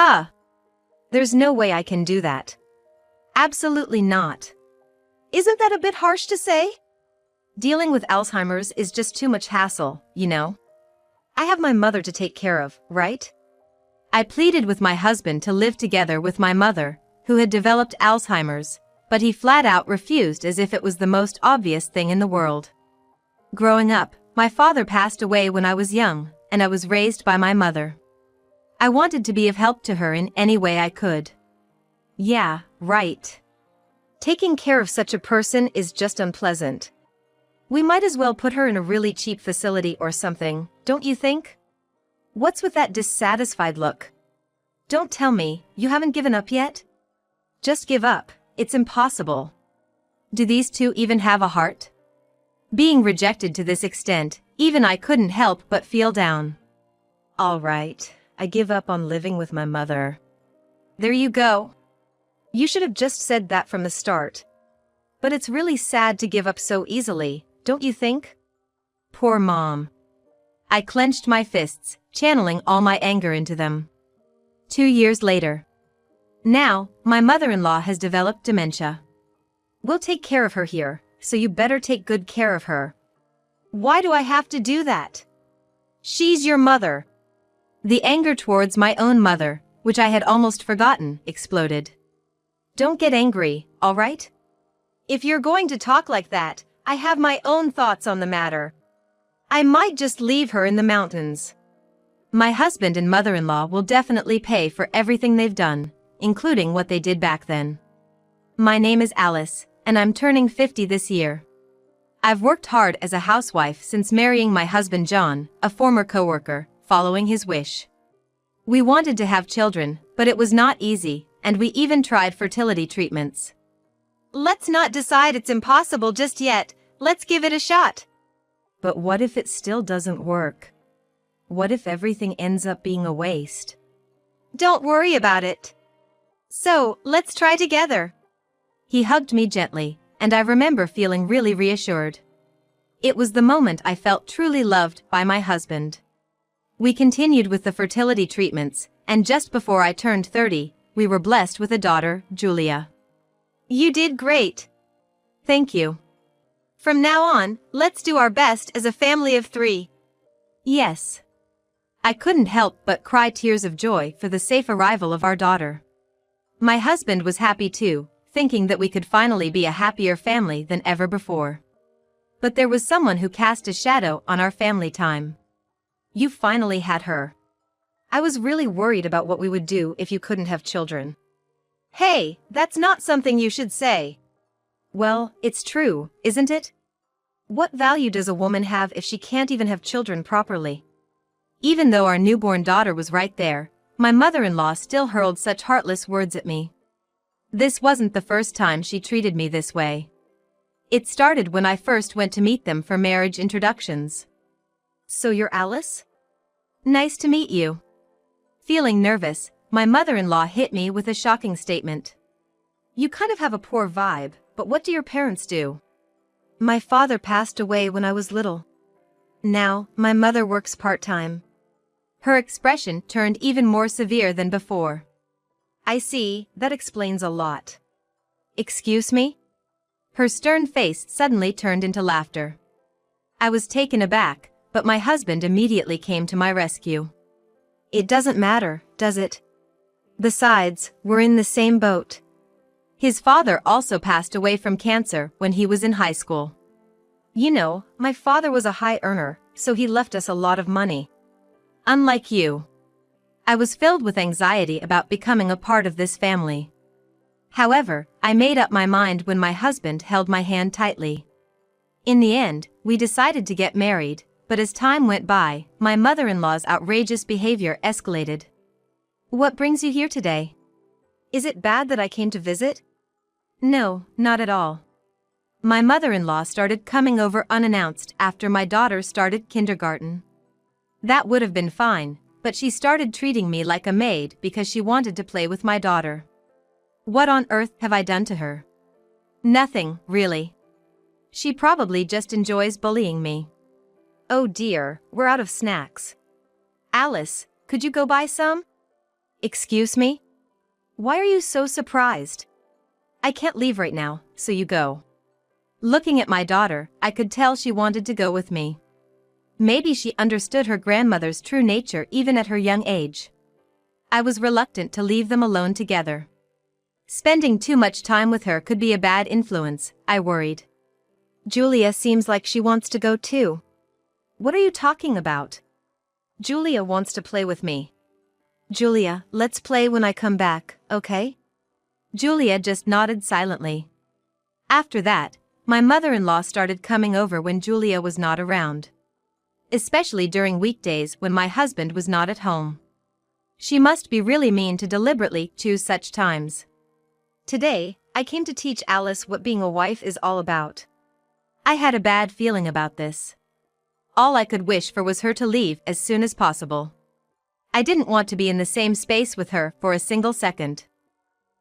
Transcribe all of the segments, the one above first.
Huh. There's no way I can do that. Absolutely not. Isn't that a bit harsh to say? Dealing with Alzheimer's is just too much hassle, you know? I have my mother to take care of, right? I pleaded with my husband to live together with my mother, who had developed Alzheimer's, but he flat out refused as if it was the most obvious thing in the world. Growing up, my father passed away when I was young, and I was raised by my mother. I wanted to be of help to her in any way I could. Yeah, right. Taking care of such a person is just unpleasant. We might as well put her in a really cheap facility or something, don't you think? What's with that dissatisfied look? Don't tell me, you haven't given up yet? Just give up, it's impossible. Do these two even have a heart? Being rejected to this extent, even I couldn't help but feel down. All right, I give up on living with my mother. There you go. You should have just said that from the start. But it's really sad to give up so easily, don't you think? Poor mom. I clenched my fists, channeling all my anger into them. 2 years later. Now, my mother-in-law has developed dementia. We'll take care of her here, so you better take good care of her. Why do I have to do that? She's your mother. The anger towards my own mother, which I had almost forgotten, exploded. Don't get angry, all right? If you're going to talk like that, I have my own thoughts on the matter. I might just leave her in the mountains. My husband and mother-in-law will definitely pay for everything they've done, including what they did back then. My name is Alice, and I'm turning 50 this year. I've worked hard as a housewife since marrying my husband John, a former coworker, following his wish. We wanted to have children, but it was not easy, and we even tried fertility treatments. Let's not decide it's impossible just yet, let's give it a shot. But what if it still doesn't work? What if everything ends up being a waste? Don't worry about it. So, let's try together. He hugged me gently, and I remember feeling really reassured. It was the moment I felt truly loved by my husband. We continued with the fertility treatments, and just before I turned 30, we were blessed with a daughter, Julia. You did great. Thank you. From now on, let's do our best as a family of 3. Yes. I couldn't help but cry tears of joy for the safe arrival of our daughter. My husband was happy too, thinking that we could finally be a happier family than ever before. But there was someone who cast a shadow on our family time. You finally had her. I was really worried about what we would do if you couldn't have children. Hey, that's not something you should say. Well, it's true, isn't it? What value does a woman have if she can't even have children properly? Even though our newborn daughter was right there, my mother-in-law still hurled such heartless words at me. This wasn't the first time she treated me this way. It started when I first went to meet them for marriage introductions. So you're Alice? Nice to meet you. Feeling nervous, my mother-in-law hit me with a shocking statement. You kind of have a poor vibe, but what do your parents do? My father passed away when I was little. Now, my mother works part-time. Her expression turned even more severe than before. I see, that explains a lot. Excuse me? Her stern face suddenly turned into laughter. I was taken aback, but my husband immediately came to my rescue. It doesn't matter, does it? Besides, we're in the same boat. His father also passed away from cancer when he was in high school. You know, my father was a high earner, so he left us a lot of money. Unlike you. I was filled with anxiety about becoming a part of this family. However, I made up my mind when my husband held my hand tightly. In the end, we decided to get married, but as time went by, my mother-in-law's outrageous behavior escalated. What brings you here today? Is it bad that I came to visit? No, not at all. My mother-in-law started coming over unannounced after my daughter started kindergarten. That would have been fine, but she started treating me like a maid because she wanted to play with my daughter. What on earth have I done to her? Nothing, really. She probably just enjoys bullying me. Oh dear, we're out of snacks. Alice, could you go buy some? Excuse me? Why are you so surprised? I can't leave right now, so you go. Looking at my daughter, I could tell she wanted to go with me. Maybe she understood her grandmother's true nature even at her young age. I was reluctant to leave them alone together. Spending too much time with her could be a bad influence, I worried. Julia seems like she wants to go too. What are you talking about? Julia wants to play with me. Julia, let's play when I come back, okay? Julia just nodded silently. After that, my mother-in-law started coming over when Julia was not around. Especially during weekdays when my husband was not at home. She must be really mean to deliberately choose such times. Today, I came to teach Alice what being a wife is all about. I had a bad feeling about this. All I could wish for was her to leave as soon as possible. I didn't want to be in the same space with her for a single second.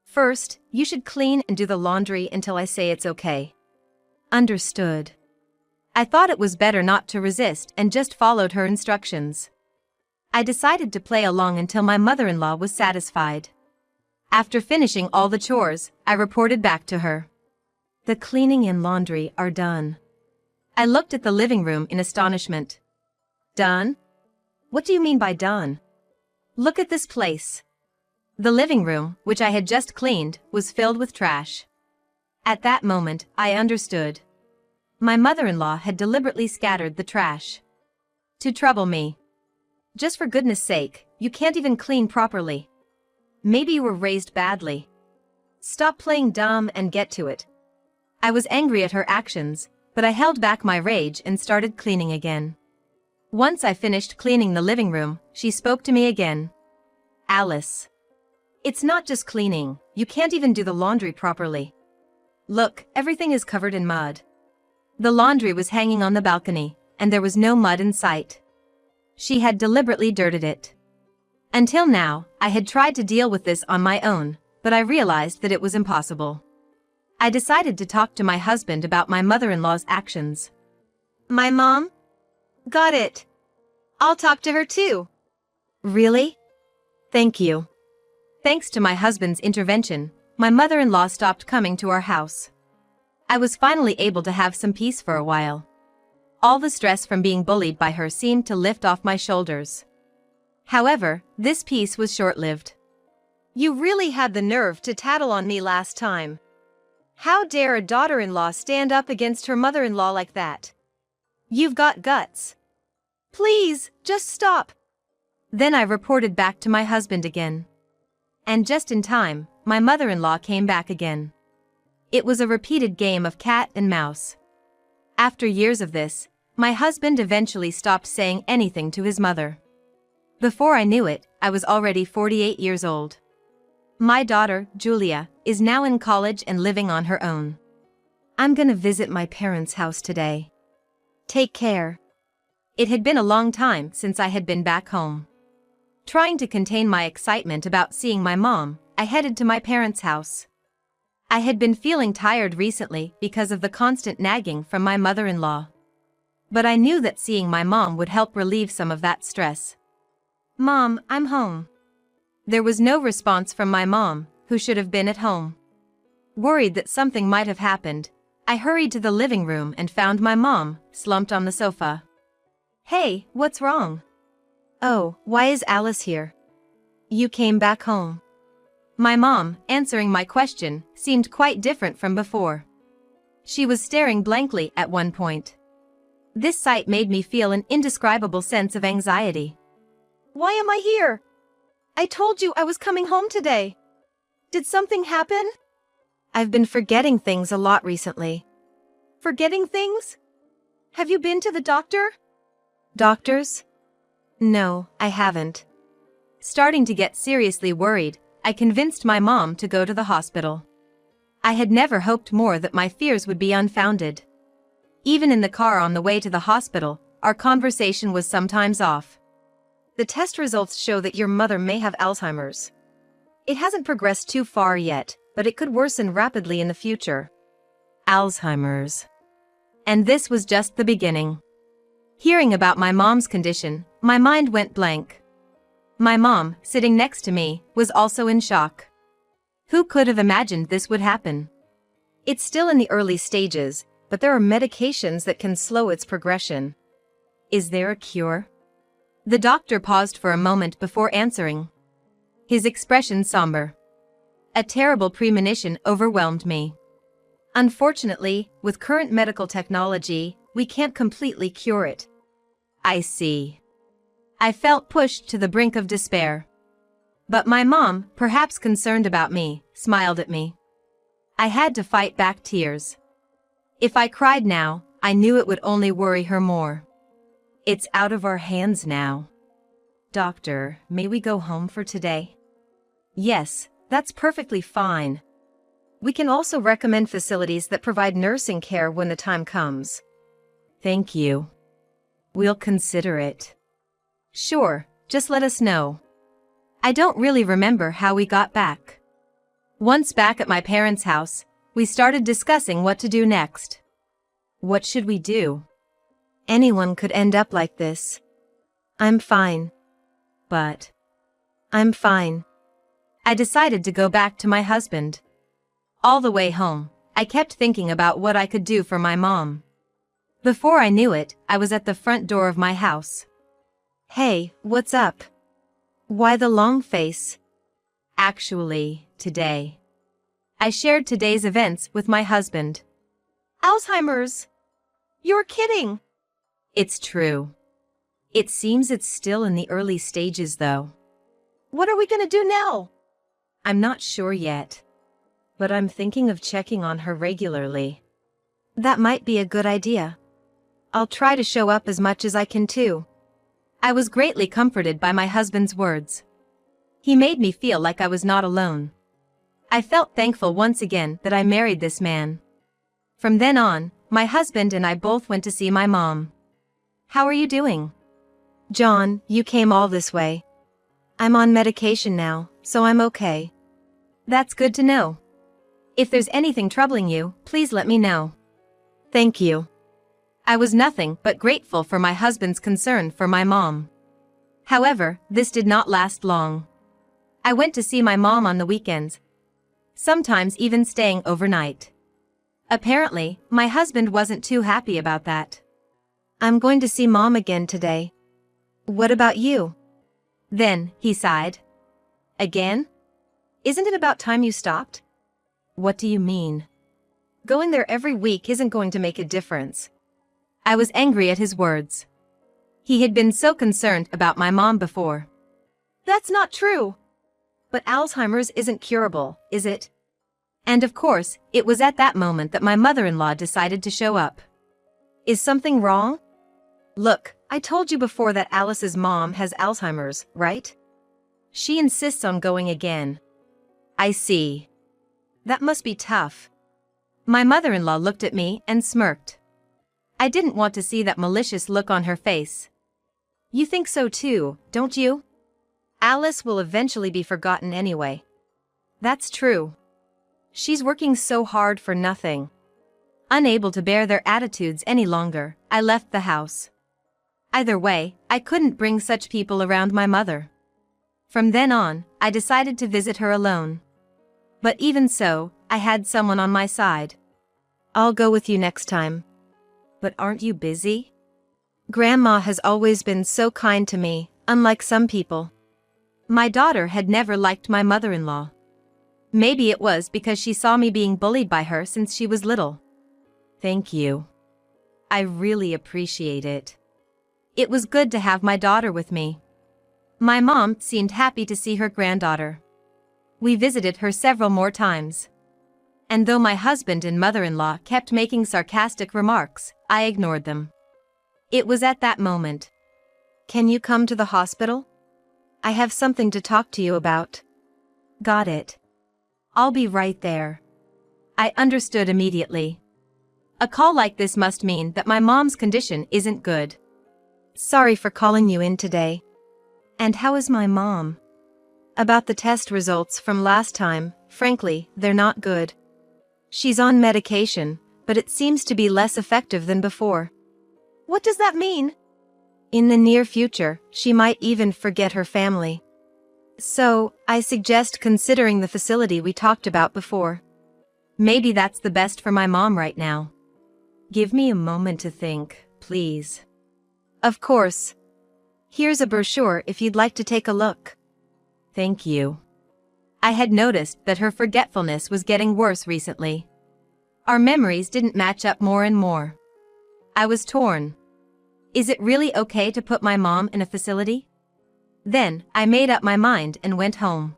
First, you should clean and do the laundry until I say it's okay. Understood. I thought it was better not to resist and just followed her instructions. I decided to play along until my mother-in-law was satisfied. After finishing all the chores, I reported back to her. The cleaning and laundry are done. I looked at the living room in astonishment. Done? What do you mean by done? Look at this place. The living room, which I had just cleaned, was filled with trash. At that moment, I understood. My mother-in-law had deliberately scattered the trash. To trouble me. Just for goodness sake, you can't even clean properly. Maybe you were raised badly. Stop playing dumb and get to it. I was angry at her actions, but I held back my rage and started cleaning again. Once I finished cleaning the living room, she spoke to me again. Alice. It's not just cleaning, you can't even do the laundry properly. Look, everything is covered in mud. The laundry was hanging on the balcony, and there was no mud in sight. She had deliberately dirted it. Until now, I had tried to deal with this on my own, but I realized that it was impossible. I decided to talk to my husband about my mother-in-law's actions. My mom? Got it. I'll talk to her too. Really? Thank you. Thanks to my husband's intervention, my mother-in-law stopped coming to our house. I was finally able to have some peace for a while. All the stress from being bullied by her seemed to lift off my shoulders. However, this peace was short-lived. You really had the nerve to tattle on me last time. How dare a daughter-in-law stand up against her mother-in-law like that? You've got guts. Please, just stop. Then I reported back to my husband again. And just in time, my mother-in-law came back again. It was a repeated game of cat and mouse. After years of this, my husband eventually stopped saying anything to his mother. Before I knew it, I was already 48 years old. My daughter, Julia, is now in college and living on her own. I'm gonna visit my parents' house today. Take care. It had been a long time since I had been back home. Trying to contain my excitement about seeing my mom, I headed to my parents' house. I had been feeling tired recently because of the constant nagging from my mother-in-law. But I knew that seeing my mom would help relieve some of that stress. Mom, I'm home. There was no response from my mom, who should have been at home. Worried that something might have happened, I hurried to the living room and found my mom, slumped on the sofa. Hey, what's wrong? Oh, why is Alice here? You came back home. My mom, answering my question, seemed quite different from before. She was staring blankly at one point. This sight made me feel an indescribable sense of anxiety. Why am I here? I told you I was coming home today. Did something happen? I've been forgetting things a lot recently. Forgetting things? Have you been to the doctor? Doctors? No, I haven't. Starting to get seriously worried, I convinced my mom to go to the hospital. I had never hoped more that my fears would be unfounded. Even in the car on the way to the hospital, our conversation was sometimes off. The test results show that your mother may have Alzheimer's. It hasn't progressed too far yet, but it could worsen rapidly in the future. Alzheimer's. And this was just the beginning. Hearing about my mom's condition, my mind went blank. My mom, sitting next to me, was also in shock. Who could have imagined this would happen? It's still in the early stages, but there are medications that can slow its progression. Is there a cure? The doctor paused for a moment before answering. His expression somber. A terrible premonition overwhelmed me. Unfortunately, with current medical technology, we can't completely cure it. I see. I felt pushed to the brink of despair. But my mom, perhaps concerned about me, smiled at me. I had to fight back tears. If I cried now, I knew it would only worry her more. It's out of our hands now. Doctor, may we go home for today? Yes, that's perfectly fine. We can also recommend facilities that provide nursing care when the time comes. Thank you. We'll consider it. Sure, just let us know. I don't really remember how we got back. Once back at my parents' house, we started discussing what to do next. What should we do? Anyone could end up like this. I'm fine. But I'm fine. I decided to go back to my husband. All the way home, I kept thinking about what I could do for my mom. Before I knew it, I was at the front door of my house. Hey, what's up? Why the long face? Actually, today. I shared today's events with my husband. Alzheimer's? You're kidding. It's true. It seems it's still in the early stages though. What are we gonna do now? I'm not sure yet. But I'm thinking of checking on her regularly. That might be a good idea. I'll try to show up as much as I can too. I was greatly comforted by my husband's words. He made me feel like I was not alone. I felt thankful once again that I married this man. From then on, my husband and I both went to see my mom. How are you doing? John, you came all this way. I'm on medication now, so I'm okay. That's good to know. If there's anything troubling you, please let me know. Thank you. I was nothing but grateful for my husband's concern for my mom. However, this did not last long. I went to see my mom on the weekends, sometimes even staying overnight. Apparently, my husband wasn't too happy about that. I'm going to see Mom again today. What about you? Then, he sighed. Again? Isn't it about time you stopped? What do you mean? Going there every week isn't going to make a difference. I was angry at his words. He had been so concerned about my mom before. That's not true. But Alzheimer's isn't curable, is it? And of course, it was at that moment that my mother-in-law decided to show up. Is something wrong? Look, I told you before that Alice's mom has Alzheimer's, right? She insists on going again. I see. That must be tough. My mother-in-law looked at me and smirked. I didn't want to see that malicious look on her face. You think so too, don't you? Alice will eventually be forgotten anyway. That's true. She's working so hard for nothing. Unable to bear their attitudes any longer, I left the house. Either way, I couldn't bring such people around my mother. From then on, I decided to visit her alone. But even so, I had someone on my side. I'll go with you next time. But aren't you busy? Grandma has always been so kind to me, unlike some people. My daughter had never liked my mother-in-law. Maybe it was because she saw me being bullied by her since she was little. Thank you. I really appreciate it. It was good to have my daughter with me. My mom seemed happy to see her granddaughter. We visited her several more times. And though my husband and mother-in-law kept making sarcastic remarks, I ignored them. It was at that moment. Can you come to the hospital? I have something to talk to you about. Got it. I'll be right there. I understood immediately. A call like this must mean that my mom's condition isn't good. Sorry for calling you in today. And how is my mom? About the test results from last time, frankly, they're not good. She's on medication, but it seems to be less effective than before. What does that mean? In the near future, she might even forget her family. So, I suggest considering the facility we talked about before. Maybe that's the best for my mom right now. Give me a moment to think, please. Of course. Here's a brochure if you'd like to take a look. Thank you. I had noticed that her forgetfulness was getting worse recently. Our memories didn't match up more and more. I was torn. Is it really okay to put my mom in a facility? Then, I made up my mind and went home.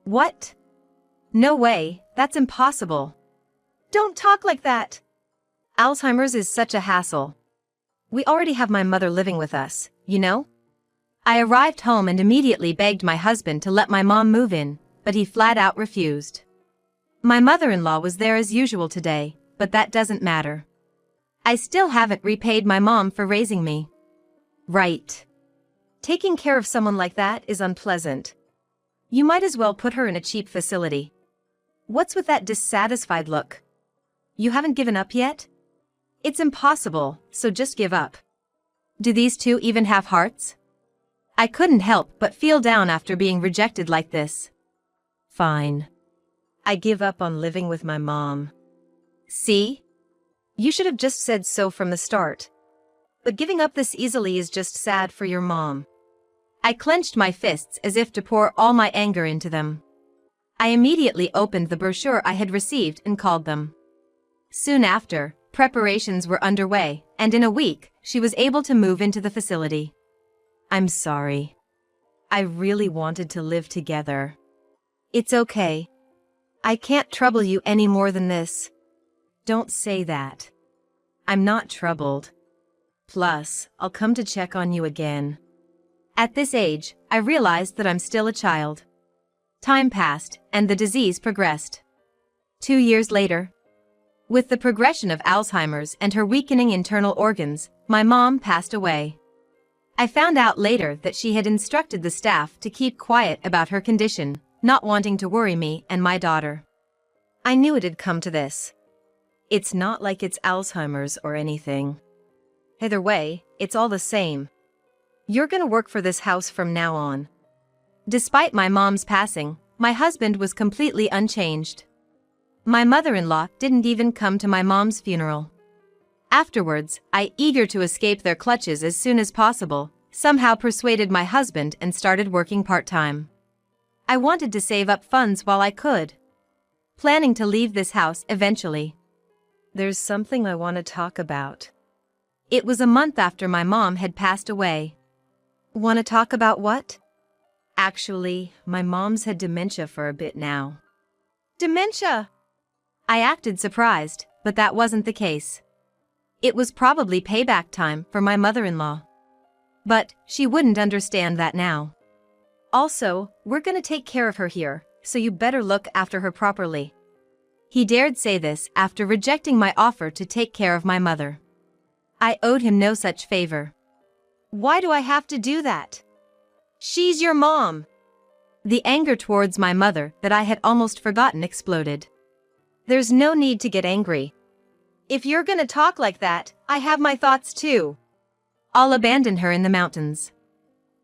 What? No way, that's impossible. Don't talk like that. Alzheimer's is such a hassle. We already have my mother living with us, you know? I arrived home and immediately begged my husband to let my mom move in, but he flat out refused. My mother-in-law was there as usual today, but that doesn't matter. I still haven't repaid my mom for raising me. Right. Taking care of someone like that is unpleasant. You might as well put her in a cheap facility. What's with that dissatisfied look? You haven't given up yet? It's impossible, so just give up. Do these two even have hearts? I couldn't help but feel down after being rejected like this. Fine. I give up on living with my mom. See? You should have just said so from the start. But giving up this easily is just sad for your mom. I clenched my fists as if to pour all my anger into them. I immediately opened the brochure I had received and called them. Soon after, preparations were underway, and in a week, she was able to move into the facility. I'm sorry. I really wanted to live together. It's okay. I can't trouble you any more than this. Don't say that. I'm not troubled. Plus, I'll come to check on you again. At this age, I realized that I'm still a child. Time passed, and the disease progressed. 2 years later, with the progression of Alzheimer's and her weakening internal organs, my mom passed away. I found out later that she had instructed the staff to keep quiet about her condition, not wanting to worry me and my daughter. I knew it'd come to this. It's not like it's Alzheimer's or anything. Either way, it's all the same. You're gonna work for this house from now on. Despite my mom's passing, my husband was completely unchanged. My mother-in-law didn't even come to my mom's funeral. Afterwards, I, eager to escape their clutches as soon as possible, somehow persuaded my husband and started working part-time. I wanted to save up funds while I could, planning to leave this house eventually. There's something I want to talk about. It was a month after my mom had passed away. Want to talk about what? Actually, my mom's had dementia for a bit now. Dementia? I acted surprised, but that wasn't the case. It was probably payback time for my mother-in-law. But she wouldn't understand that now. Also, we're gonna take care of her here, so you better look after her properly. He dared say this after rejecting my offer to take care of my mother. I owed him no such favor. Why do I have to do that? She's your mom. The anger towards my mother that I had almost forgotten exploded. There's no need to get angry. If you're gonna talk like that, I have my thoughts too. I'll abandon her in the mountains.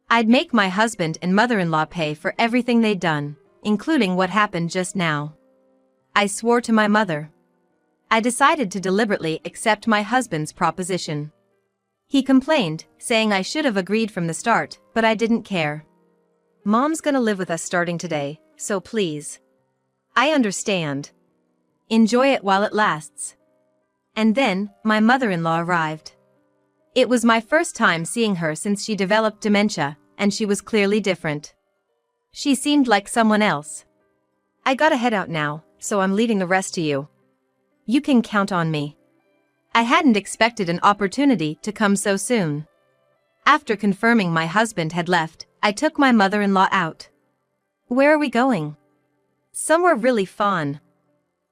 I'd make my husband and mother-in-law pay for everything they'd done, including what happened just now. I swore to my mother. I decided to deliberately accept my husband's proposition. He complained, saying I should have agreed from the start, but I didn't care. Mom's gonna live with us starting today, so please. I understand. Enjoy it while it lasts. And then, my mother-in-law arrived. It was my first time seeing her since she developed dementia, and she was clearly different. She seemed like someone else. I gotta head out now, so I'm leaving the rest to you. You can count on me. I hadn't expected an opportunity to come so soon. After confirming my husband had left, I took my mother-in-law out. Where are we going? Somewhere really fun.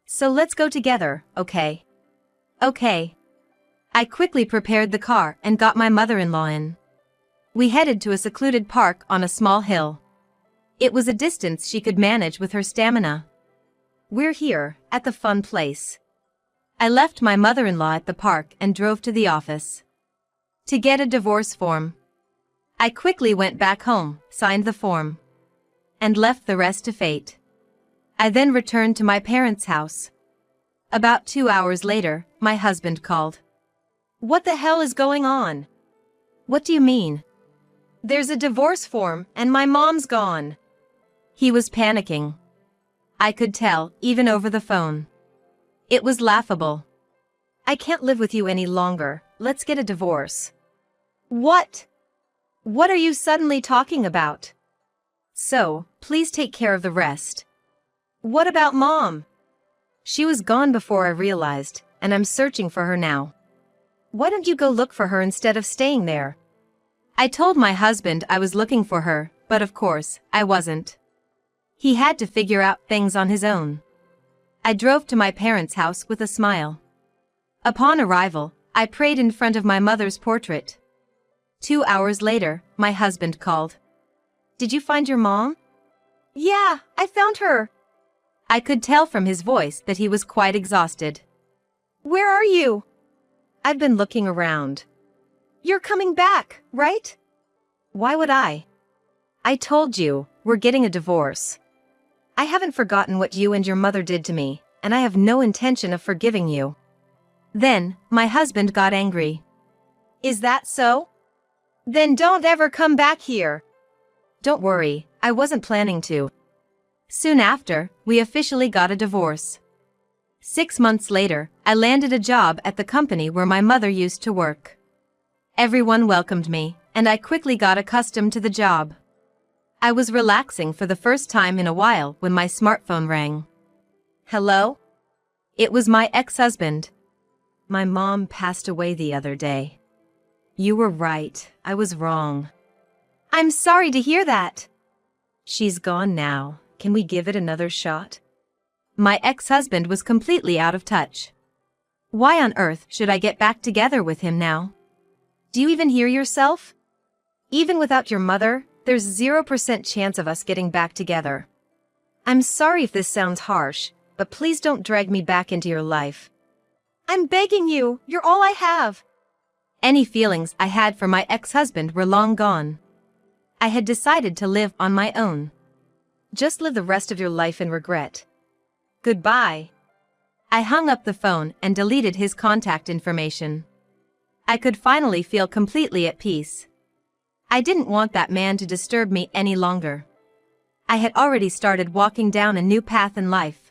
So let's go together, okay? Okay. I quickly prepared the car and got my mother-in-law in. We headed to a secluded park on a small hill. It was a distance she could manage with her stamina. We're here, at the fun place. I left my mother-in-law at the park and drove to the office to get a divorce form. I quickly went back home, signed the form. and left the rest to fate. I then returned to my parents' house. About 2 hours later, my husband called. What the hell is going on? What do you mean? There's a divorce form, and my mom's gone. He was panicking. I could tell, even over the phone. It was laughable. I can't live with you any longer, let's get a divorce. What? What are you suddenly talking about? So, please take care of the rest. What about Mom? She was gone before I realized, and I'm searching for her now. Why don't you go look for her instead of staying there? I told my husband I was looking for her, but of course, I wasn't. He had to figure out things on his own. I drove to my parents' house with a smile. Upon arrival, I prayed in front of my mother's portrait. 2 hours later, my husband called. Did you find your mom? Yeah, I found her. I could tell from his voice that he was quite exhausted. Where are you? I've been looking around. You're coming back, right? Why would I? I told you, we're getting a divorce. I haven't forgotten what you and your mother did to me, and I have no intention of forgiving you. Then, my husband got angry. Is that so? Then don't ever come back here. Don't worry, I wasn't planning to. Soon after, we officially got a divorce. 6 months later, I landed a job at the company where my mother used to work. Everyone welcomed me, and I quickly got accustomed to the job. I was relaxing for the first time in a while when my smartphone rang. Hello? It was my ex-husband. My mom passed away the other day. You were right, I was wrong. I'm sorry to hear that. She's gone now, can we give it another shot? My ex-husband was completely out of touch. Why on earth should I get back together with him now? Do you even hear yourself? Even without your mother, there's 0% chance of us getting back together. I'm sorry if this sounds harsh, but please don't drag me back into your life. I'm begging you, you're all I have. Any feelings I had for my ex-husband were long gone. I had decided to live on my own. Just live the rest of your life in regret. Goodbye. I hung up the phone and deleted his contact information. I could finally feel completely at peace. I didn't want that man to disturb me any longer. I had already started walking down a new path in life.